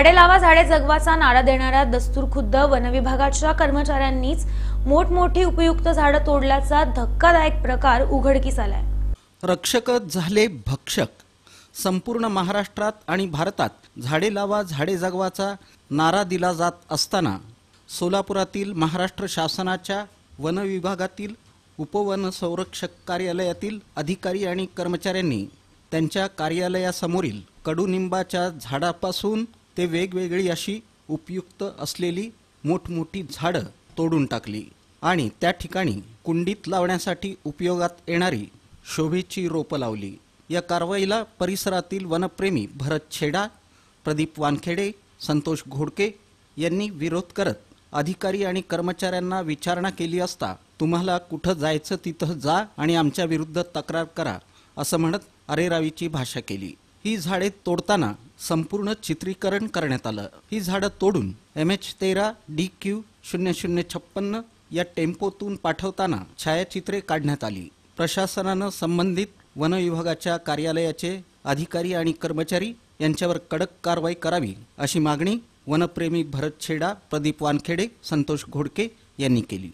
झाडे लावा झाडे जगवाचा नारा देणाऱ्या दस्तूरखुद्द वनविभागाच्या कर्मचाऱ्यांनीच मोठमोठी उपयुक्त झाडं तोडल्याचा धक्कादायक प्रकार उघडकीस आलाय। रक्षकच झाले भक्षक। संपूर्ण महाराष्ट्रात आणि भारतात झाडे लावा झाडे जगवाचा नारा दिला जात असताना सोलापुरातील महाराष्ट्र शासनाच्या वन विभागातील उपवन संरक्षक कार्यालयातील अधिकारी आणि कर्मचाऱ्यांनी त्यांच्या कार्यालयासमोरील कडुनिंबाच्या झाडापासून ते वेगवेगळी अशी उपयुक्त असलेली मोठमोठी झाडं तोडून टाकली आणि त्या ठिकाणी कुंडीत लावण्यासाठी उपयोगात येणारी शोभेची रोपं लावली। या कारवाईला परिसरातील वनप्रेमी भरत छेडा, प्रदीप वानखेडे, संतोष घोडके यांनी विरोध करत अधिकारी आणि कर्मचाऱ्यांना विचारणा केली असता तुम्हाला कुठं जायचं तिथं जा आणि आमच्या विरुद्ध तक्रार करा असं म्हणत अरेरावीची भाषा केली। ही झाडे तोडताना संपूर्ण चित्रीकरण करण्यात आलं। ही झाडं तोडून MH13 DQ 0056 या टेम्पोतून पाठवताना छायाचित्रे काढण्यात आली। प्रशासनानं संबंधित वन विभागाच्या कार्यालयाचे अधिकारी आणि कर्मचारी यांच्यावर कडक कारवाई करावी अशी मागणी वनप्रेमी भरत छेडा, प्रदीप वानखेडे, संतोष घोडके यांनी केली।